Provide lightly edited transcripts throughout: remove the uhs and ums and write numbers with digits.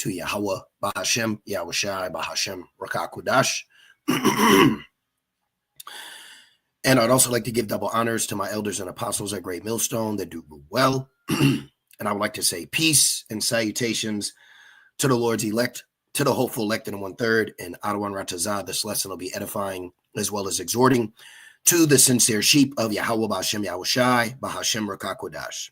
to Yahweh, Bahashem, Yahushai, Bahashem, Rakakwadash. And I'd also like to give double honors to my elders and apostles at Great Millstone that do well. And I would like to say peace and salutations to the Lord's elect, to the hopeful elect in 1/3, and Adawan Ratazah. This lesson will be edifying as well as exhorting to the sincere sheep of Yahweh, Bahashem, Yahushai, Bahashem, Rakakwadash.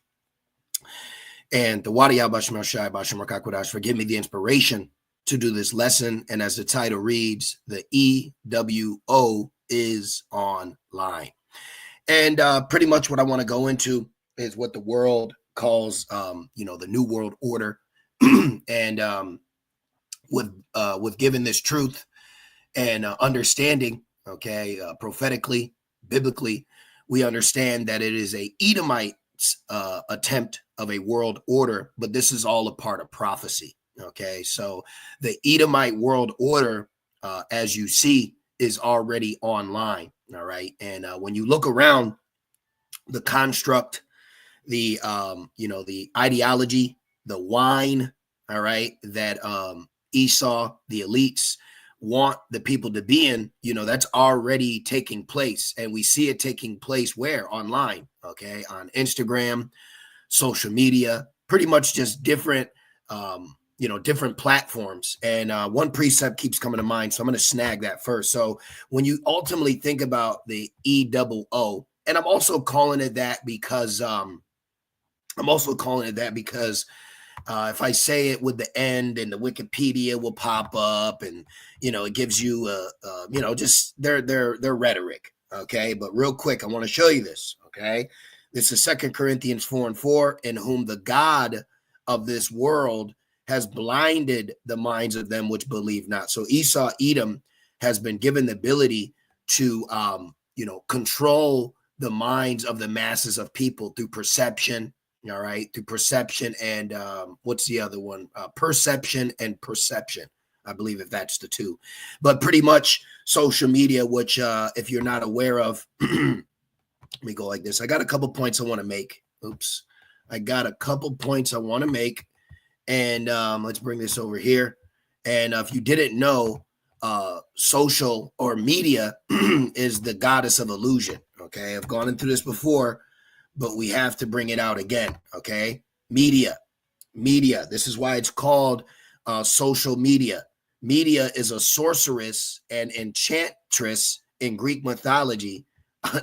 And the Wadi Bahashem, Yahushai, Bahashem, Rakakwadash, forgive me the inspiration to do this lesson. And as the title reads, the EWO is online. And pretty much what I want to go into is what the world calls, the New World Order. And with given this truth and understanding, prophetically, biblically, we understand that it is a Edomite attempt of a world order, but this is all a part of prophecy. Okay, so the Edomite world order, as you see, is already online. All right, and when you look around, the construct, the ideology, the wine, all right, that Esau, the elites, want the people to be in, that's already taking place. And we see it taking place where? Online, okay, on Instagram, social media, pretty much just different, different platforms. And one precept keeps coming to mind, so I'm going to snag that first. So when you ultimately think about the EWO, and I'm also calling it that because if I say it with the end and the Wikipedia will pop up and, it gives you, just their rhetoric. Okay. But real quick, I want to show you this. Okay. This is 2 Corinthians 4:4, in whom the God of this world has blinded the minds of them which believe not. So Esau, Edom, has been given the ability to, control the minds of the masses of people through perception. All right, through perception and what's the other one? Perception and perception, I believe, if that's the two. But pretty much social media, which if you're not aware of, let me go like this. I got a couple points I want to make. And let's bring this over here. And if you didn't know, social or media is the goddess of illusion. Okay, I've gone into this before, but we have to bring it out again. Okay, media. This is why it's called social media. Media is a sorceress and enchantress in Greek mythology,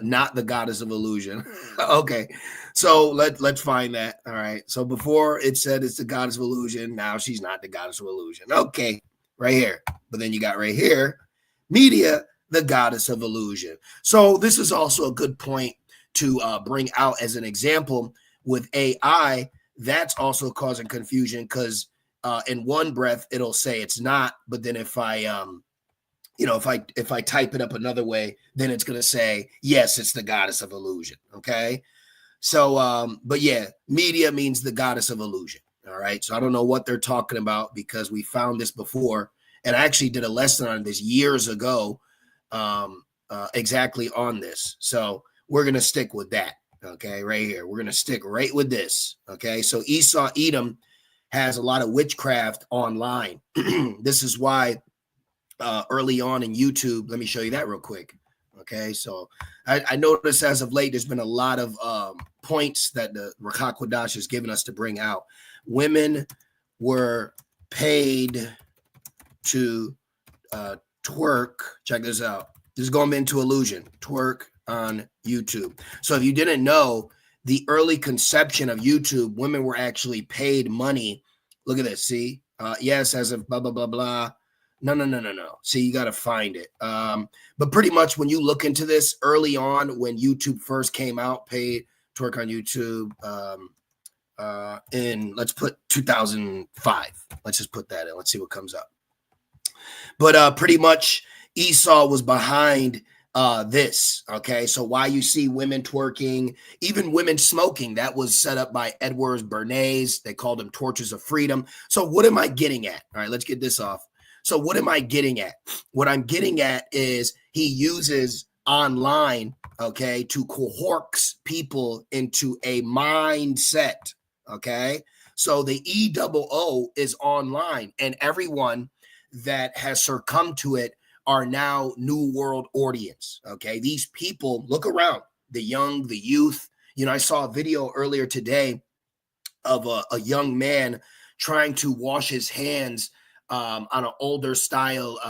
not the goddess of illusion. Okay, so let's find that. All right, so before it said it's the goddess of illusion, now she's not the goddess of illusion. Okay, right here. But then you got right here, media, the goddess of illusion. So this is also a good point to bring out as an example with AI. That's also causing confusion because in one breath it'll say it's not, but then if I type it up another way, then it's going to say yes, it's the goddess of illusion. Okay, so but yeah, media means the goddess of illusion. All right, so I don't know what they're talking about because we found this before, and I actually did a lesson on this years ago, exactly on this. So we're going to stick with that, okay, right here. We're going to stick right with this, okay? So Esau, Edom has a lot of witchcraft online. This is why early on in YouTube, let me show you that real quick, okay? So I noticed as of late, there's been a lot of points that the Rakakwadash has given us to bring out. Women were paid to twerk. Check this out. This is going into illusion. Twerk on YouTube. So if you didn't know, the early conception of YouTube, women were actually paid money. Look at this. See, yes, as of blah blah blah blah. No. See, you got to find it. But pretty much when you look into this early on, when YouTube first came out, paid twerk on YouTube in, let's put 2005. Let's just put that in. Let's see what comes up. But pretty much Esau was behind this. Okay, so why you see women twerking, even women smoking, that was set up by Edwards Bernays. They called them torches of freedom. So what am I getting at? All right, let's get this off. So what am I getting at? What I'm getting at is he uses online, okay, to coerce people into a mindset. Okay, So the EOO is online, and everyone that has succumbed to it are now New World audience. Okay. These people, look around, the young, the youth. You know, I saw a video earlier today of a young man trying to wash his hands on an older style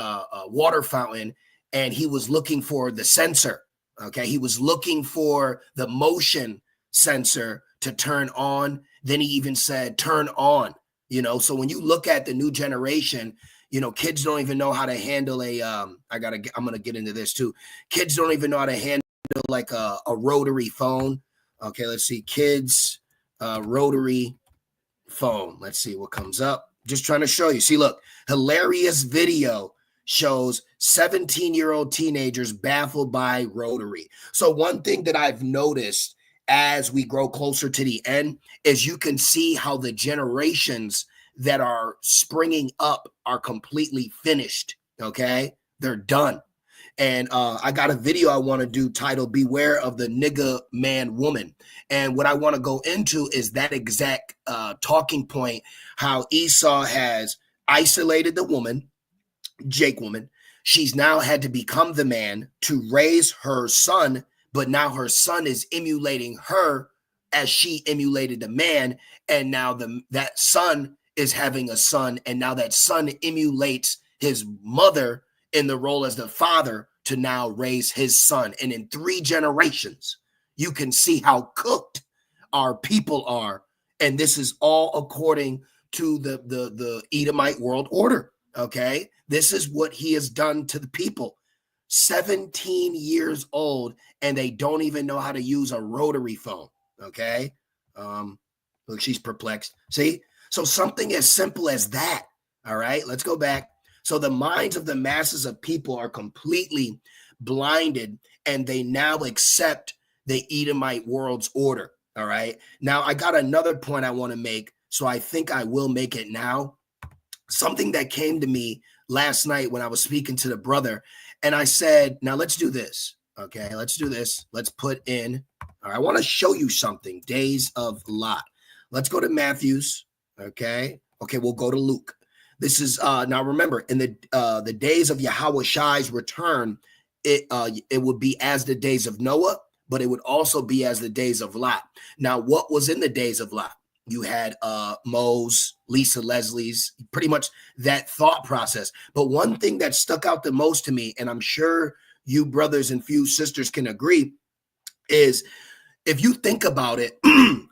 water fountain, and he was looking for the sensor. Okay. He was looking for the motion sensor to turn on. Then he even said, turn on, you know. So when you look at the new generation, you know, kids don't even know how to handle I'm going to get into this too. Kids don't even know how to handle like a rotary phone. Okay. Let's see. Kids, rotary phone. Let's see what comes up. Just trying to show you. See, look, hilarious video shows 17-year-old teenagers baffled by rotary. So one thing that I've noticed as we grow closer to the end is you can see how the generations that are springing up are completely finished. Okay. They're done. And I got a video I want to do titled Beware of the Nigga Man Woman. And what I want to go into is that exact talking point, how Esau has isolated the woman, Jake woman. She's now had to become the man to raise her son, but now her son is emulating her as she emulated the man. And now that son is having a son, and now that son emulates his mother in the role as the father to now raise his son. And in 3 generations, you can see how cooked our people are. And this is all according to the Edomite world order. Okay. This is what he has done to the people. 17 years old, and they don't even know how to use a rotary phone. Okay. Look, she's perplexed. See? So something as simple as that. All right. Let's go back. So the minds of the masses of people are completely blinded, and they now accept the Edomite world's order. All right. Now, I got another point I want to make, so I think I will make it now. Something that came to me last night when I was speaking to the brother, and I said, now let's do this. Okay, let's do this. Let's put in, all right, I want to show you something, days of Lot. Let's go to Matthew's. Okay, we'll go to Luke. This is now remember, in the days of Yahushai's return, it would be as the days of Noah, but it would also be as the days of Lot. Now, what was in the days of Lot? You had Mo's, Lisa Leslie's, pretty much that thought process. But one thing that stuck out the most to me, and I'm sure you brothers and few sisters can agree, is if you think about it,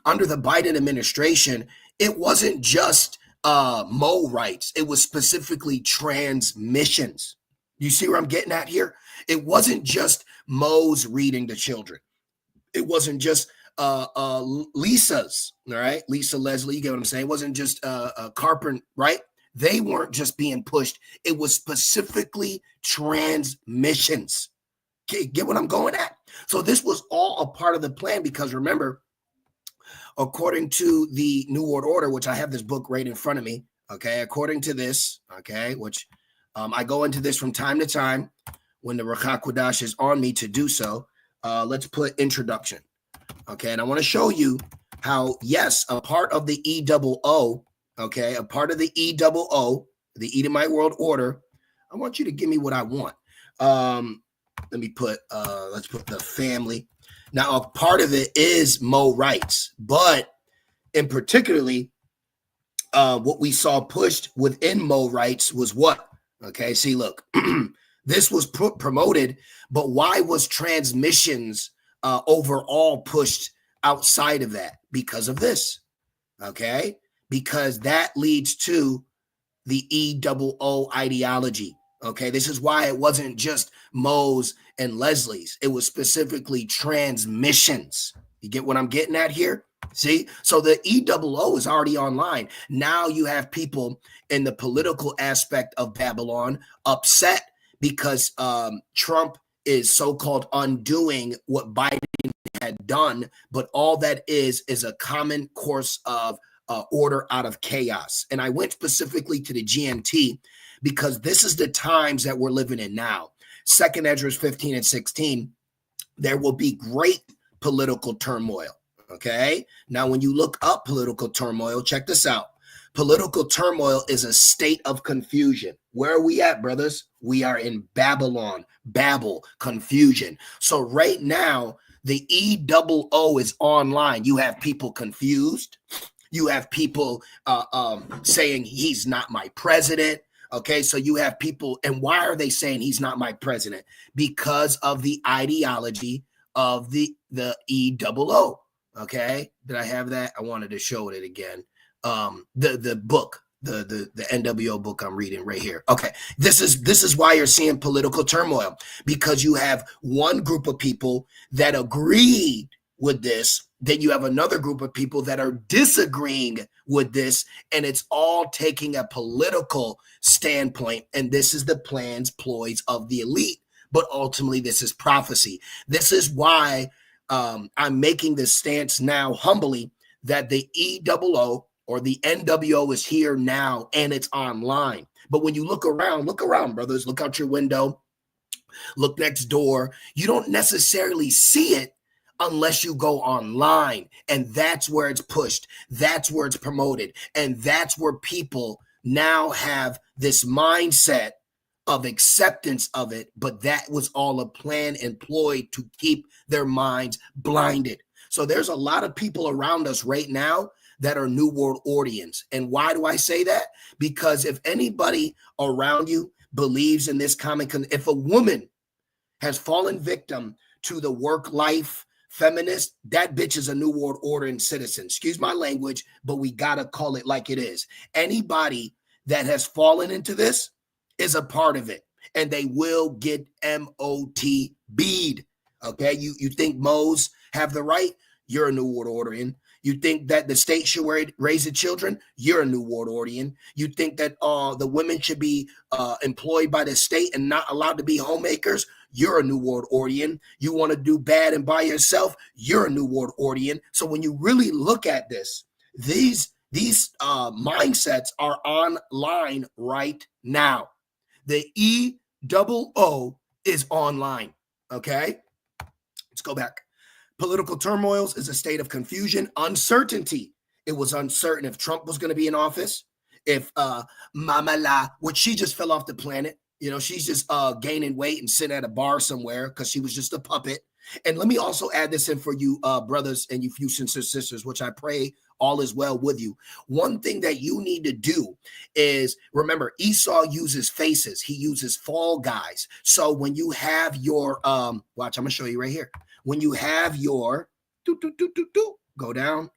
under the Biden administration, it wasn't just Mo rights. It was specifically transmissions. You see where I'm getting at here? It wasn't just Mo's reading to children. It wasn't just Lisa's, all right? Lisa Leslie, you get what I'm saying? It wasn't just Carpenter, right? They weren't just being pushed. It was specifically transmissions. Okay, get what I'm going at? So this was all a part of the plan, because remember, according to the New World Order, which I have this book right in front of me, okay, according to this, okay, which I go into this from time to time when the Ruach HaKodesh is on me to do so. Let's put introduction, okay, and I want to show you how, yes, a part of the EOO, okay, a part of the EOO, the Edomite World Order, I want you to give me what I want. Let me put, let's put the family. Now, a part of it is Mo rights, but in particularly, what we saw pushed within Mo rights was what? Okay, see, look, this was promoted, but why was transmissions overall pushed outside of that? Because of this, okay? Because that leads to the EOO ideology. Okay, this is why it wasn't just Mo's and Leslie's. It was specifically transmissions. You get what I'm getting at here? See? So the EOO is already online. Now you have people in the political aspect of Babylon upset because Trump is so-called undoing what Biden had done, but all that is a common course of order out of chaos. And I went specifically to the GMT because this is the times that we're living in now. 2nd Esdras 15 and 16, there will be great political turmoil. Okay. Now, when you look up political turmoil, check this out. Political turmoil is a state of confusion. Where are we at, brothers? We are in Babylon, Babel, confusion. So right now, the EOO is online. You have people confused. You have people saying he's not my president. Okay, so you have people, and why are they saying he's not my president? Because of the ideology of the EOO. Okay, did I have that? I wanted to show it again. The book, the NWO book I'm reading right here. Okay, this is why you're seeing political turmoil, because you have one group of people that agreed with this, then you have another group of people that are disagreeing with this, and it's all taking a political standpoint, and this is the plans, ploys of the elite. But ultimately, this is prophecy. This is why I'm making this stance now humbly that the EOO or the NWO is here now and it's online. But when you look around, brothers, look out your window, look next door. You don't necessarily see it unless you go online, and that's where it's pushed. That's where it's promoted. And that's where people now have this mindset of acceptance of it, but that was all a plan employed to keep their minds blinded. So there's a lot of people around us right now that are New World Orderlians. And why do I say that? Because if anybody around you believes in this if a woman has fallen victim to the work life feminist, that bitch is a New World Order citizen. Excuse my language, but we gotta call it like it is. Anybody that has fallen into this is a part of it, and they will get MOTB'd. Okay, you think Moes have the right? You're a New World Orderian. You think that the state should raise the children? You're a New World Orderlian. You think that the women should be employed by the state and not allowed to be homemakers? You're a New World Orderlian. You want to do bad and by yourself? You're a New World Orderlian. So when you really look at this, these mindsets are online right now. The EOO is online. Okay, let's go back. Political turmoils is a state of confusion, uncertainty. It was uncertain if Trump was going to be in office, if Mamala, which she just fell off the planet. You know, she's just gaining weight and sitting at a bar somewhere because she was just a puppet. And let me also add this in for you, brothers and you Fusion sisters, which I pray all is well with you. One thing that you need to do is remember, Esau uses faces. He uses fall guys. So when you have your, watch, I'm going to show you right here. When you have your, go down.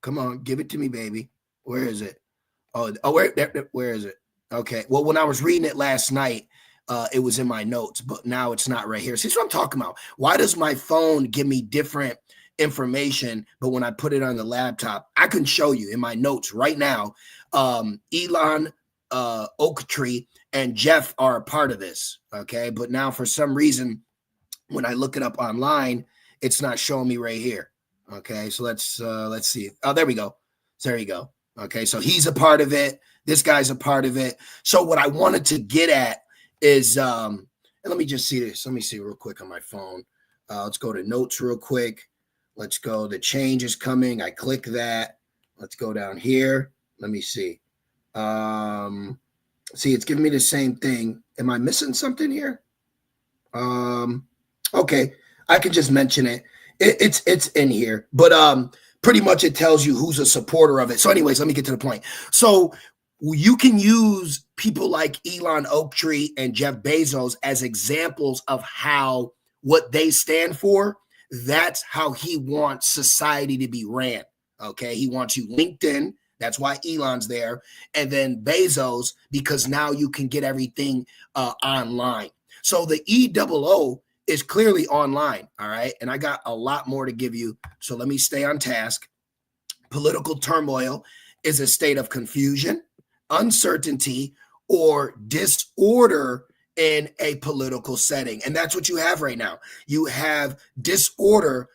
Come on, give it to me, baby. Where is it? Where is it? Okay. Well, when I was reading it last night, it was in my notes, but now it's not right here. See what I'm talking about? Why does my phone give me different information, but when I put it on the laptop, I can show you in my notes right now. Elon, Oaktree, and Jeff are a part of this. Okay. But now for some reason, when I look it up online, it's not showing me right here. Okay. So let's see. Oh, there we go. There you go. Okay. So he's a part of it. This guy's a part of it. So what I wanted to get at is, and let me just see this. Let me see real quick on my phone. Let's go to notes real quick. Let's go. The change is coming. I click that. Let's go down here. Let me see. See, it's giving me the same thing. Am I missing something here? Okay. I can just mention it. It's in here, but pretty much it tells you who's a supporter of it. So anyways, let me get to the point. So you can use people like Elon Oaktree and Jeff Bezos as examples of how what they stand for, that's how he wants society to be ran. Okay. He wants you LinkedIn. That's why Elon's there. And then Bezos, because now you can get everything online. So the EOO is clearly online. All right. And I got a lot more to give you. So let me stay on task. Political turmoil is a state of confusion, uncertainty, or disorder in a political setting. And that's what you have right now. You have disorder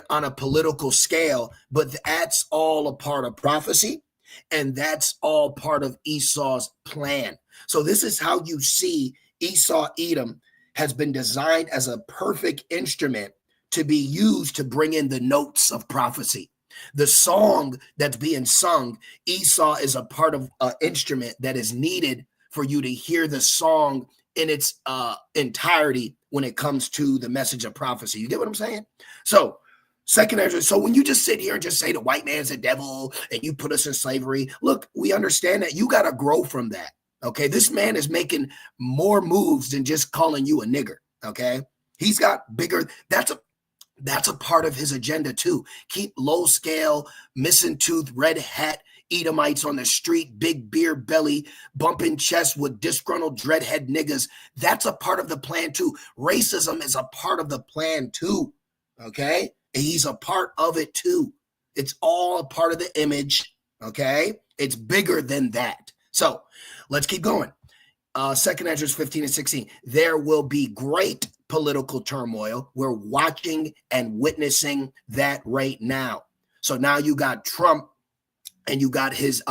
on a political scale, but that's all a part of prophecy. And that's all part of Esau's plan. So this is how you see Esau Edom has been designed as a perfect instrument to be used to bring in the notes of prophecy. The song that's being sung, Esau is a part of an instrument that is needed for you to hear the song in its entirety when it comes to the message of prophecy. You get what I'm saying? So, second Ezra. So when you just sit here and just say the white man's a devil and you put us in slavery, look, we understand that you got to grow from that. Okay, this man is making more moves than just calling you a nigger. Okay, he's got bigger. That's a part of his agenda too. Keep low scale, missing tooth, red hat Edomites on the street, big beer belly, bumping chest with disgruntled dreadhead niggas. That's a part of the plan too. Racism is a part of the plan too. Okay, and he's a part of it too. It's all a part of the image. Okay, it's bigger than that. So let's keep going. Second Ezra 15 and 16. There will be great political turmoil. We're watching and witnessing that right now. So now you got Trump and you got his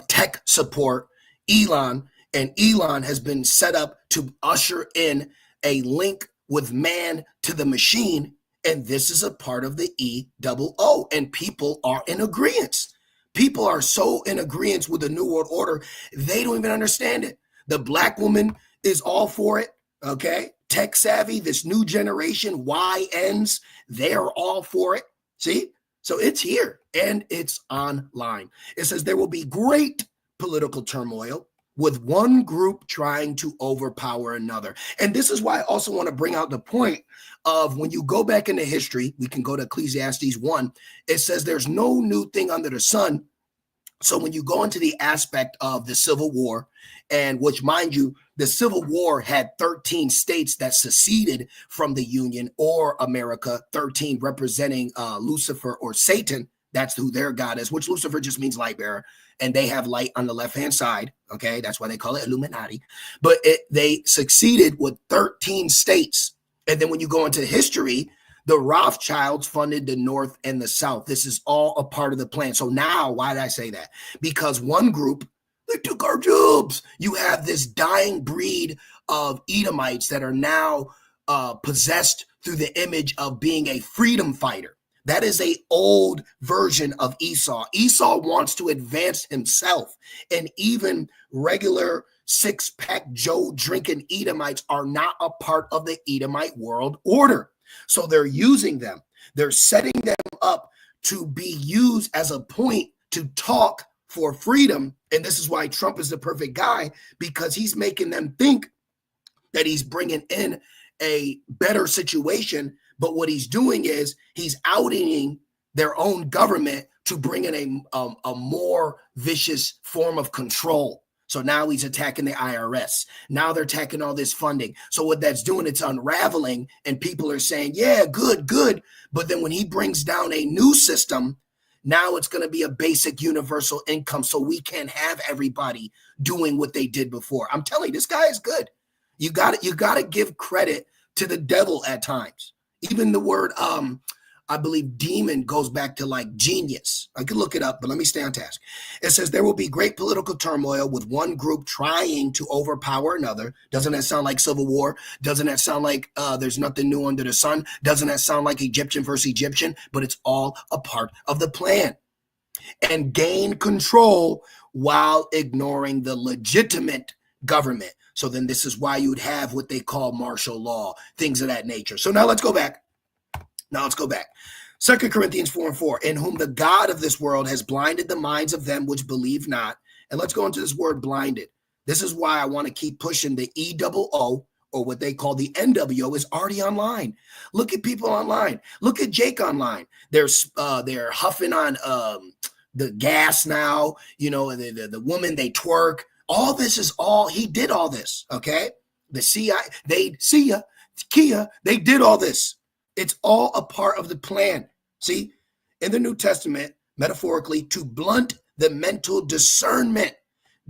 tech support, Elon, and Elon has been set up to usher in a link with man to the machine. And this is a part of the EOO, and people are in agreement. People are so in agreement with the New World Order, they don't even understand it. The black woman is all for it, okay? Tech savvy, this new generation, YNs, they're all for it. See? So it's here, and it's online. It says there will be great political turmoil with one group trying to overpower another. And this is why I also want to bring out the point of when you go back into history, we can go to Ecclesiastes 1, it says there's no new thing under the sun. So when you go into the aspect of the Civil War, and which, mind you, the Civil War had 13 states that seceded from the Union or America, 13 representing Lucifer or Satan. That's who their God is, which Lucifer just means light bearer. And they have light on the left-hand side. Okay, that's why they call it Illuminati. But they succeeded with 13 states. And then when you go into history, the Rothschilds funded the North and the South. This is all a part of the plan. So now, why did I say that? Because one group, they took our jobs. You have this dying breed of Edomites that are now possessed through the image of being a freedom fighter. That is an old version of Esau. Esau wants to advance himself, and even regular six-pack Joe drinking Edomites are not a part of the Edomite world order. So they're using them. They're setting them up to be used as a point to talk for freedom. And this is why Trump is the perfect guy, because he's making them think that he's bringing in a better situation. But what he's doing is he's outing their own government to bring in a more vicious form of control. So now he's attacking the IRS. Now they're attacking all this funding. So what that's doing, it's unraveling, and people are saying, yeah, good. But then when he brings down a new system, now it's going to be a basic universal income. So we can't have everybody doing what they did before. I'm telling you, this guy is good. You got to give credit to the devil at times. Even the word, I believe demon goes back to like genius. I could look it up, but let me stay on task. It says there will be great political turmoil with one group trying to overpower another. Doesn't that sound like Civil War? Doesn't that sound like there's nothing new under the sun? Doesn't that sound like Egyptian versus Egyptian? But it's all a part of the plan. And gain control while ignoring the legitimate government. So then this is why you would have what they call martial law, things of that nature. So now let's go back. 2 Corinthians 4:4, in whom the God of this world has blinded the minds of them which believe not. And let's go into this word blinded. This is why I want to keep pushing the EOO, or what they call the NWO, is already online. Look at people online. Look at Jake online. They're huffing on the gas now. You know, the woman, they twerk. All this is all, he did all this, okay? The Kia, they did all this. It's all a part of the plan. See, in the New Testament, metaphorically, to blunt the mental discernment,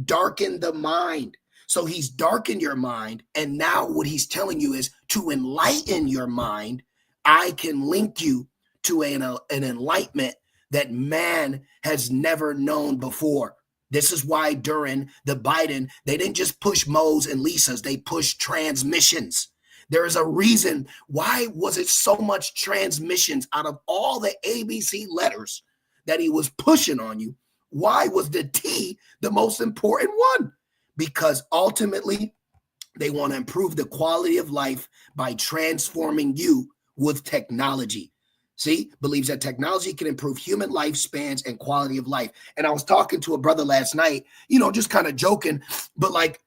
darken the mind. So he's darkened your mind. And now what he's telling you is to enlighten your mind. I can link you to an enlightenment that man has never known before. This is why during the Biden, they didn't just push Mo's and Lisa's, they pushed transmissions. There is a reason. Why was it so much transmissions out of all the ABC letters that he was pushing on you? Why was the T the most important one? Because ultimately, they want to improve the quality of life by transforming you with technology. See, believes that technology can improve human lifespans and quality of life. And I was talking to a brother last night, just kind of joking, but like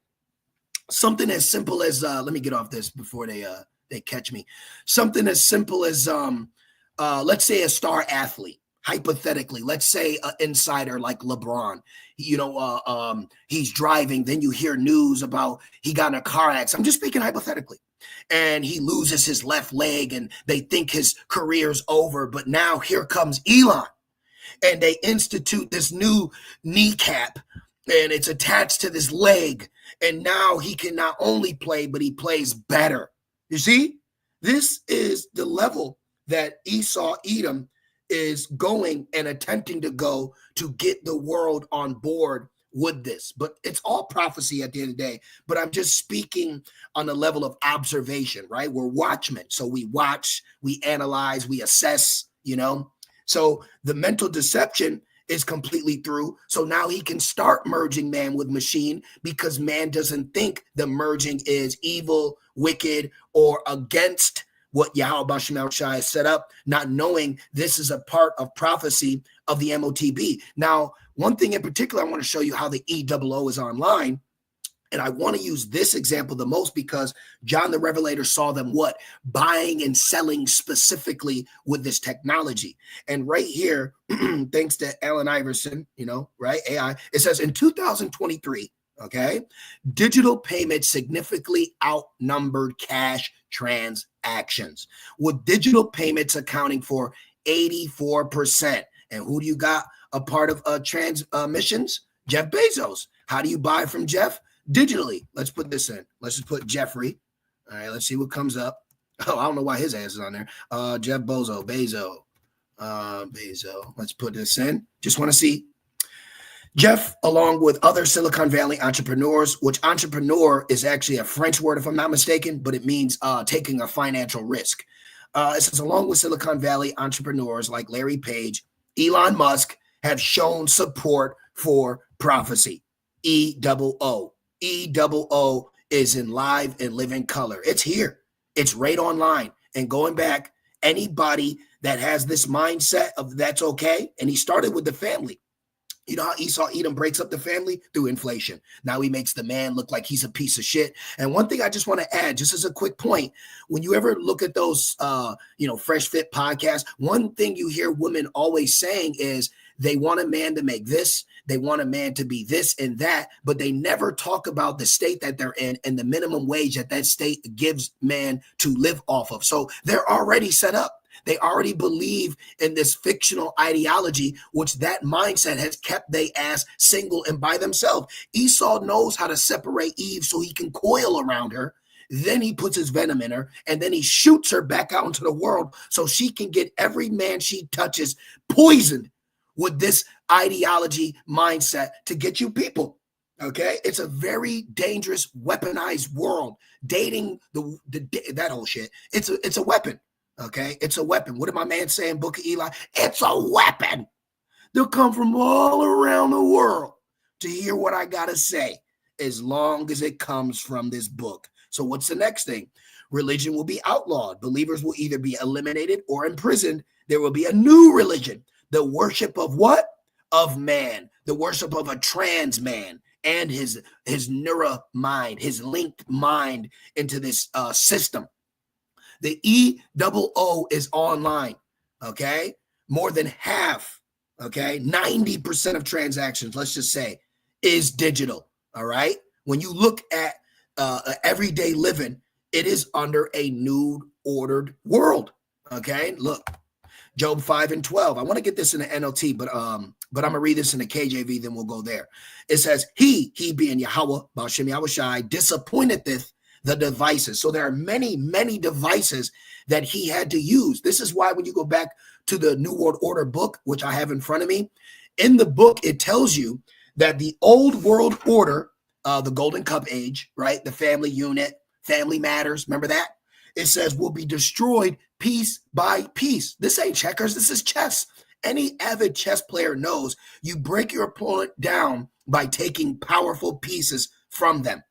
something as simple as let me get off this before they catch me. Something as simple as let's say a star athlete. Hypothetically, let's say an insider like LeBron, he's driving, then you hear news about he got in a car accident. I'm just speaking hypothetically. And he loses his left leg and they think his career's over. But now here comes Elon and they institute this new kneecap and it's attached to this leg. And now he can not only play, but he plays better. You see, this is the level that Esau Edom is going and attempting to go to get the world on board with this. But it's all prophecy at the end of the day. But I'm just speaking on the level of observation, right? We're watchmen. So we watch, we analyze, we assess, So the mental deception is completely through. So now he can start merging man with machine because man doesn't think the merging is evil, wicked, or against what Yahweh Bashim Shai has set up, not knowing this is a part of prophecy of the MOTB. Now, one thing in particular, I want to show you how the EWO is online. And I want to use this example the most because John the Revelator saw them buying and selling specifically with this technology. And right here, thanks to Allen Iverson, right? AI, it says in 2023, okay, digital payments significantly outnumbered cash transactions, with digital payments accounting for 84%. And who do you got a part of transmissions? Jeff Bezos. How do you buy from Jeff? Digitally. Let's put this in. Let's just put Jeffrey. All right, let's see what comes up. Oh, I don't know why his ass is on there. Jeff Bezos. Let's put this in. Just want to see. Jeff, along with other Silicon Valley entrepreneurs, which entrepreneur is actually a French word, if I'm not mistaken, but it means taking a financial risk. It says, along with Silicon Valley entrepreneurs like Larry Page, Elon Musk have shown support for prophecy. EWO. EWO is in live and living color. It's here. It's right online. And going back, anybody that has this mindset of that's okay, and he started with the family. You know how Esau Edom breaks up the family? Through inflation. Now he makes the man look like he's a piece of shit. And one thing I just want to add, just as a quick point, when you ever look at those, Fresh Fit podcasts, one thing you hear women always saying is they want a man to make this, they want a man to be this and that, but they never talk about the state that they're in and the minimum wage that state gives man to live off of. So they're already set up. They already believe in this fictional ideology, which that mindset has kept their ass single and by themselves. Esau knows how to separate Eve so he can coil around her. Then he puts his venom in her, and then he shoots her back out into the world so she can get every man she touches poisoned with this ideology mindset to get you people. Okay, it's a very dangerous, weaponized world. Dating that whole shit. It's a weapon. Okay, it's a weapon. What did my man say in Book of Eli? It's a weapon. They'll come from all around the world to hear what I gotta say, as long as it comes from this book. So what's the next thing? Religion will be outlawed. Believers will either be eliminated or imprisoned. There will be a new religion. The worship of what? Of man. The worship of a trans man and his neuro mind, his linked mind into this system. The EWO is online, okay? More than half, okay? 90% of transactions, let's just say, is digital, all right? When you look at everyday living, it is under a new ordered world, okay? Look, Job 5:12. I want to get this in the NLT, but I'm going to read this in the KJV, then we'll go there. It says, he being Yahweh, Ba'ashem Yahweh Shai, disappointeth the devices. So there are many, many devices that he had to use. This is why when you go back to the New World Order book, which I have in front of me, in the book, it tells you that the old world order, the Golden Cup age, right? The family unit, family matters. Remember that? it says, will be destroyed piece by piece. This ain't checkers, this is chess. Any avid chess player knows you break your opponent down by taking powerful pieces from them.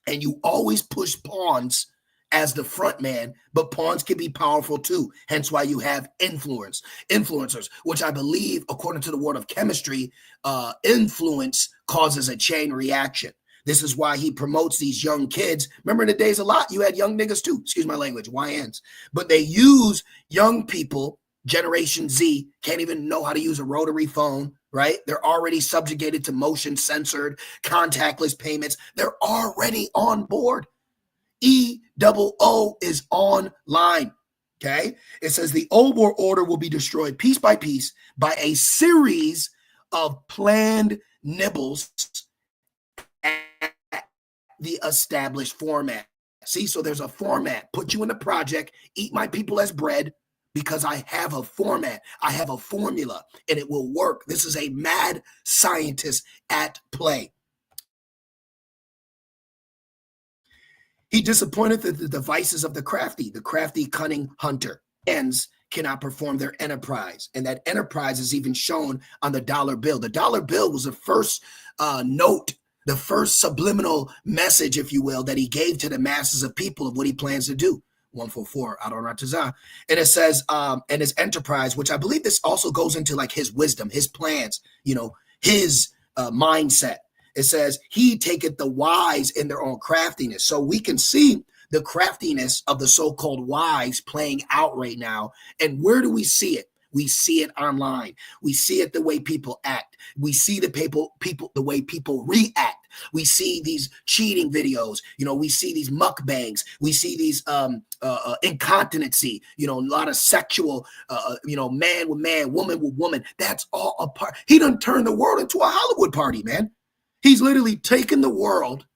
And you always push pawns as the front man, but pawns can be powerful too. Hence why you have influencers, which I believe, according to the word of chemistry, influence causes a chain reaction. This is why he promotes these young kids. Remember in the days a lot, you had young niggas too, excuse my language, YNs. But they use young people, Generation Z, can't even know how to use a rotary phone, right? They're already subjugated to motion censored, contactless payments. They're already on board. EOO is online, okay? It says the old world order will be destroyed piece by piece by a series of planned nibbles the established format. See, so there's a format. Put you in the project, eat my people as bread, because I have a format. I have a formula, and it will work. This is a mad scientist at play. He disappointed the devices of the crafty, cunning hunter. Hands cannot perform their enterprise, and that enterprise is even shown on the dollar bill. The dollar bill was the first note, the first subliminal message, if you will, that he gave to the masses of people of what he plans to do. 144 Adon Ratazah. And it says, and his enterprise, which I believe this also goes into like his wisdom, his plans, his mindset. It says he taketh the wise in their own craftiness. So we can see the craftiness of the so-called wise playing out right now. And where do we see it? We see it online. We see it the way people act. We see the the way people react. We see these cheating videos. We see these mukbangs. We see these incontinency. A lot of sexual. Man with man, woman with woman. That's all a part. He done turned the world into a Hollywood party, man. He's literally taken the world,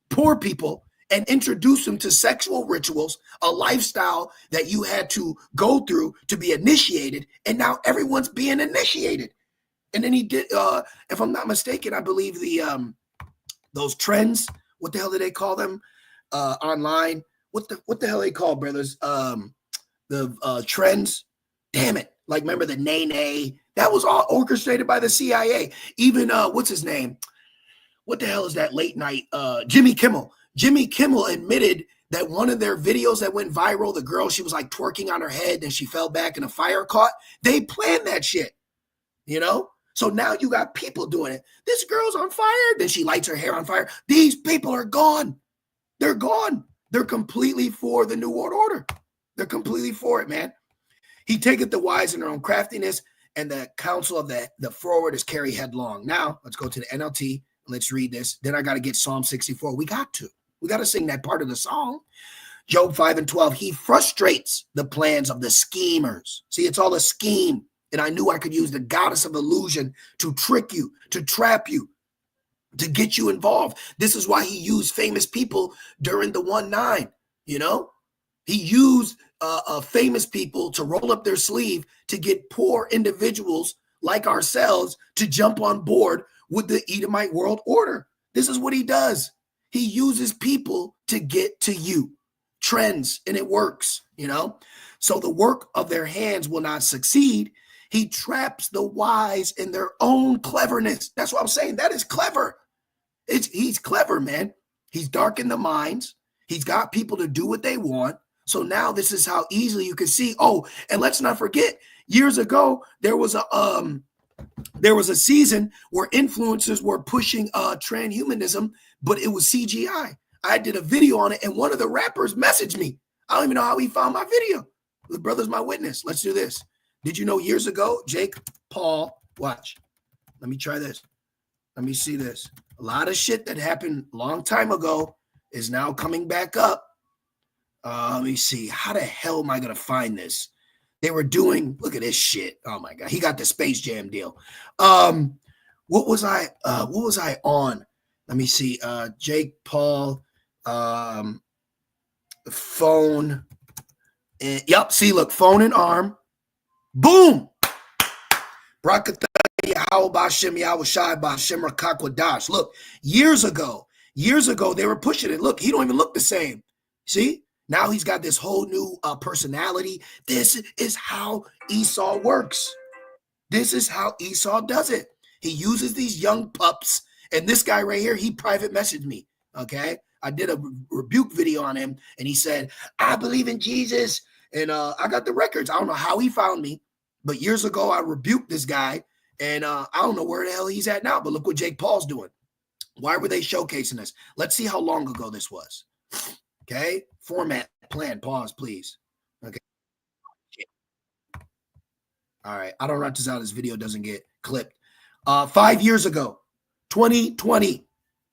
poor people, and introduced them to sexual rituals, a lifestyle that you had to go through to be initiated, and now everyone's being initiated. And then he did, if I'm not mistaken, I believe those trends. What the hell do they call them online? What the hell they call, brothers? The trends. Damn it! Like remember the nay? That was all orchestrated by the CIA. Even what's his name? What the hell is that late night? Jimmy Kimmel. Jimmy Kimmel admitted that one of their videos that went viral, the girl, she was like twerking on her head and she fell back and a fire caught. They planned that shit, So now you got people doing it. This girl's on fire. Then she lights her hair on fire. These people are gone. They're gone. They're completely for the New World Order. They're completely for it, man. He taketh the wise in their own craftiness, and the counsel of the forward is carry headlong. Now, let's go to the NLT. Let's read this. Then I got to get Psalm 64. We got to sing that part of the song. Job 5:12. He frustrates the plans of the schemers. See, it's all a scheme. And I knew I could use the goddess of illusion to trick you, to trap you, to get you involved. This is why he used famous people during the 1-9. He used famous people to roll up their sleeve to get poor individuals like ourselves to jump on board with the Edomite world order. This is what he does. He uses people to get to you. Trends, and it works, So the work of their hands will not succeed. He traps the wise in their own cleverness. That's what I'm saying. That is clever. He's clever, man. He's darkened the minds. He's got people to do what they want. So now this is how easily you can see. Oh, and let's not forget, years ago, there was a season where influencers were pushing transhumanism, but it was CGI. I did a video on it, and one of the rappers messaged me. I don't even know how he found my video. The brother's my witness. Let's do this. Did you know years ago, Jake Paul, watch. Let me try this. Let me see this. A lot of shit that happened a long time ago is now coming back up. Let me see. How the hell am I going to find this? They were doing, look at this shit. Oh my God. He got the Space Jam deal. What was I on? Let me see. Jake Paul, phone. Yep. See, look, phone and arm. Boom. Look, years ago, they were pushing it. Look, he don't even look the same. See, Now he's got this whole new personality. This is how Esau works. This is how Esau does it. He uses these young pups. And this guy right here, he private messaged me. Okay. I did a rebuke video on him and he said, I believe in Jesus. And I got the records. I don't know how he found me, but years ago I rebuked this guy and I don't know where the hell he's at now, but look what Jake Paul's doing. Why were they showcasing this? Let's see how long ago this was. Okay. Format, plan, pause, please. Okay. All right. I don't write this out. This video doesn't get clipped. 5 years ago, 2020.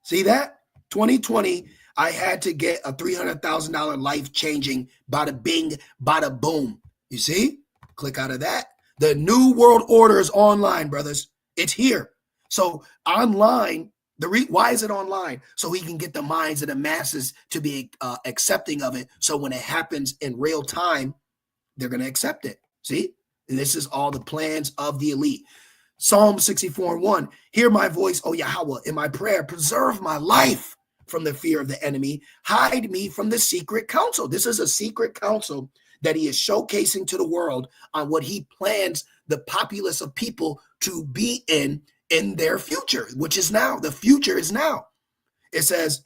See that? 2020, I had to get a $300,000 life-changing bada bing, bada boom. You see? Click out of that. The new world order is online, brothers. It's here. So online, why is it online? So he can get the minds of the masses to be accepting of it. So when it happens in real time, they're going to accept it. See? And this is all the plans of the elite. Psalm 64:1. Hear my voice, O Yahweh, in my prayer. Preserve my life from the fear of the enemy. Hide me from the secret counsel. This is a secret counsel that he is showcasing to the world on what he plans the populace of people to be in their future, which is now. The future is now. It says,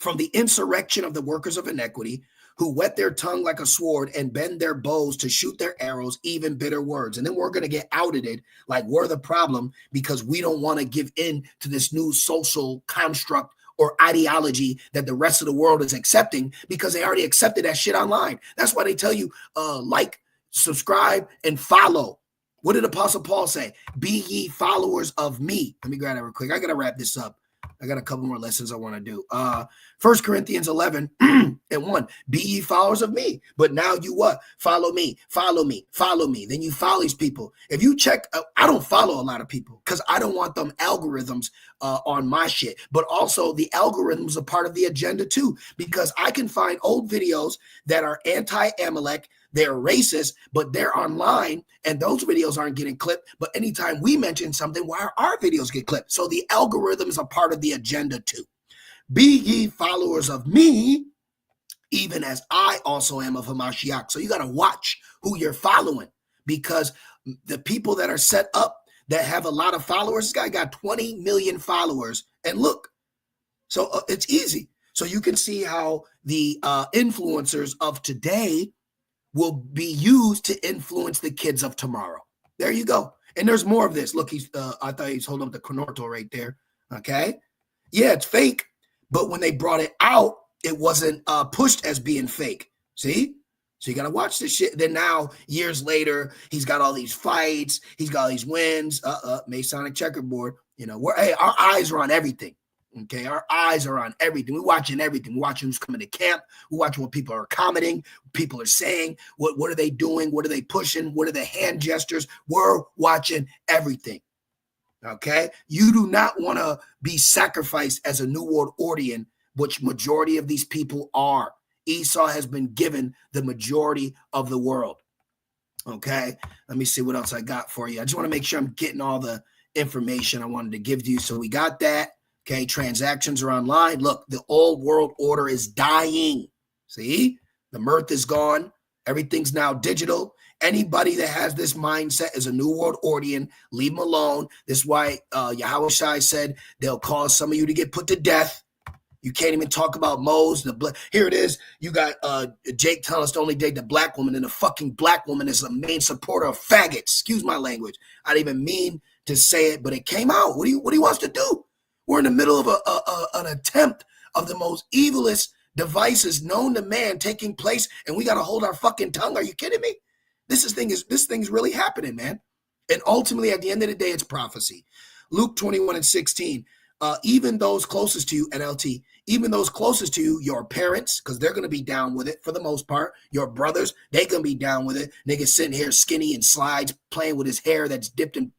from the insurrection of the workers of iniquity, who whet their tongue like a sword and bend their bows to shoot their arrows, even bitter words. And then we're going to get outed like we're the problem because we don't want to give in to this new social construct or ideology that the rest of the world is accepting because they already accepted that shit online. That's why they tell you like, subscribe, and follow. What did Apostle Paul say? Be ye followers of me. Let me grab that real quick. I got to wrap this up. I got a couple more lessons I want to do. 1 Corinthians 11 and 1. Be ye followers of me. But now you what? Follow me, follow me, follow me. Then you follow these people. If you check, I don't follow a lot of people because I don't want them algorithms on my shit. But also the algorithms are part of the agenda too, because I can find old videos that are anti-Amalek. They're racist, but they're online, and those videos aren't getting clipped. But anytime we mention something, why our videos get clipped? So the algorithms are part of the agenda too. Be ye followers of me, even as I also am of Hamashiach. So you got to watch who you're following, because the people that are set up that have a lot of followers, this guy got 20 million followers. And look, so it's easy. So you can see how the influencers of today will be used to influence the kids of tomorrow. There you go. And there's more of this. Look, I thought he's holding up the Conorto right there. Okay. Yeah, it's fake. But when they brought it out, it wasn't pushed as being fake. See? So you got to watch this shit. Then now, years later, he's got all these fights. He's got all these wins. Masonic checkerboard. You know, our eyes are on everything. Okay, our eyes are on everything. We're watching everything. We're watching who's coming to camp. We're watching what people are commenting, what people are saying. What are they doing? What are they pushing? What are the hand gestures? We're watching everything. Okay, you do not want to be sacrificed as a New World Order, which majority of these people are. Esau has been given the majority of the world. Okay, let me see what else I got for you. I just want to make sure I'm getting all the information I wanted to give to you. So we got that. Okay, transactions are online. Look, the old world order is dying. See, the mirth is gone. Everything's now digital. Anybody that has this mindset is a New World Order. Leave them alone. This is why Yahweh Shai said they'll cause some of you to get put to death. You can't even talk about Mose. Here it is. You got Jake telling us to only date the black woman, and the fucking black woman is the main supporter of faggots. Excuse my language. I didn't even mean to say it, but it came out. What he wants to do? We're in the middle of an attempt of the most evilest devices known to man taking place, and we got to hold our fucking tongue. Are you kidding me? This thing's really happening, man. And ultimately, at the end of the day, it's prophecy. Luke 21:16. Even those closest to you, NLT, even those closest to you, your parents, because they're going to be down with it for the most part. Your brothers, they're going to be down with it. Niggas sitting here skinny and slides, playing with his hair that's dipped in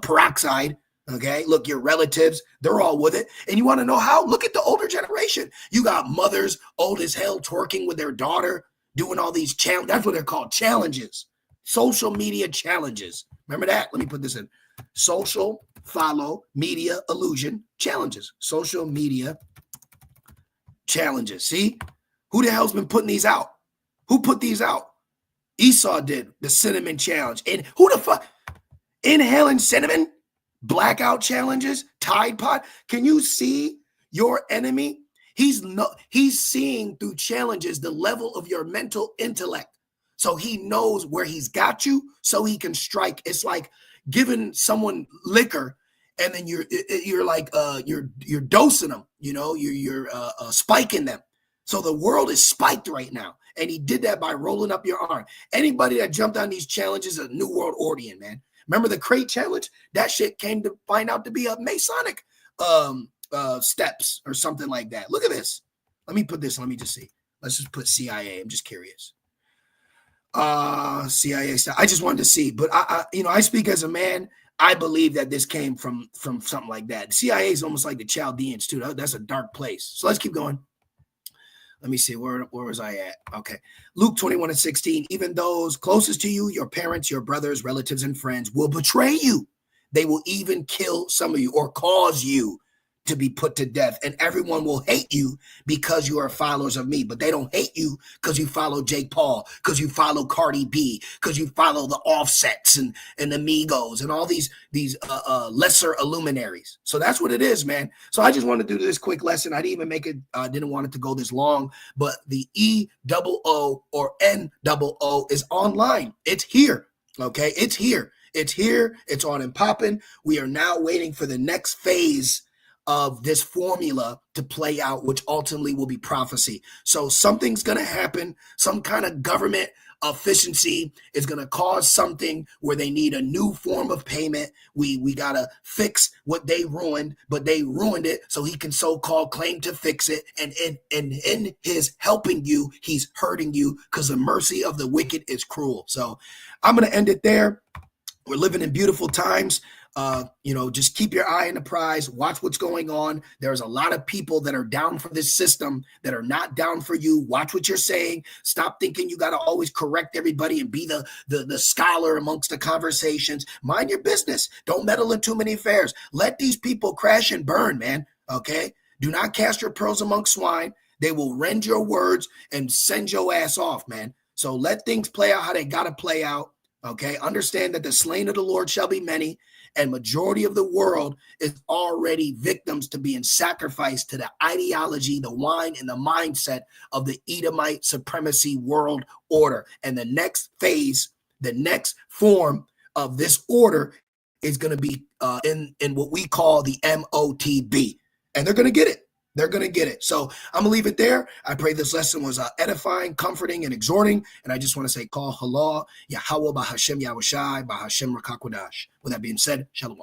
peroxide. Okay, look, your relatives, they're all with it. And you want to know how? Look at the older generation. You got mothers old as hell twerking with their daughter, doing all these challenges. That's what they're called, challenges. Social media challenges. Remember that? Let me put this in. Social follow media illusion challenges. Social media challenges. See, who the hell's been putting these out? Who put these out? Esau did the cinnamon challenge. And who the fuck? Inhaling cinnamon? Blackout challenges? Tide Pod? Can you see your enemy? He's seeing through challenges the level of your mental intellect. So he knows where he's got you, so he can strike. It's like giving someone liquor, and then you're like you're dosing them. You know, you're spiking them. So the world is spiked right now, and he did that by rolling up your arm. Anybody that jumped on these challenges is a new world order, man. Remember the crate challenge? That shit came to find out to be a Masonic steps or something like that. Look at this. Let me put this. Let me just see. Let's just put CIA. I'm just curious. CIA stuff. I just wanted to see, but I speak as a man. I believe that this came from something like that. CIA is almost like the Chaldeans too. That's a dark place. So let's keep going. Let me see, where was I at? Okay. Luke 21:16, even those closest to you, your parents, your brothers, relatives, and friends will betray you. They will even kill some of you or cause you to be put to death. And everyone will hate you because you are followers of me. But they don't hate you because you follow Jake Paul, because you follow Cardi B, because you follow the Offsets and the Migos and all these lesser luminaries. So that's what it is, man. So I just wanted to do this quick lesson. I didn't even make it, didn't want it to go this long, but the EOO or NOO is online. It's here. Okay. It's here. It's here. It's on and popping. We are now waiting for the next phase of this formula to play out, which ultimately will be prophecy. So something's going to happen. Some kind of government efficiency is going to cause something where they need a new form of payment. We got to fix what they ruined, but they ruined it so he can so-called claim to fix it. And in his helping you, he's hurting you because the mercy of the wicked is cruel. So I'm going to end it there. We're living in beautiful times. Just keep your eye on the prize. Watch what's going on. There's a lot of people that are down for this system that are not down for you. Watch what you're saying. Stop thinking you got to always correct everybody and be the scholar amongst the conversations. Mind your business. Don't meddle in too many affairs. Let these people crash and burn, man. Okay? Do not cast your pearls among swine. They will rend your words and send your ass off, man. So let things play out how they got to play out. Okay? Understand that the slain of the Lord shall be many. And majority of the world is already victims to being sacrificed to the ideology, the wine, and the mindset of the Edomite supremacy world order. And the next phase, the next form of this order is going to be in what we call the MOTB. And they're going to get it. They're going to get it. So I'm going to leave it there. I pray this lesson was edifying, comforting, and exhorting. And I just want to say, call halal, Yahweh, Bahashem, Yahushai, Bahashem, Rakakwadash. With that being said, shalom.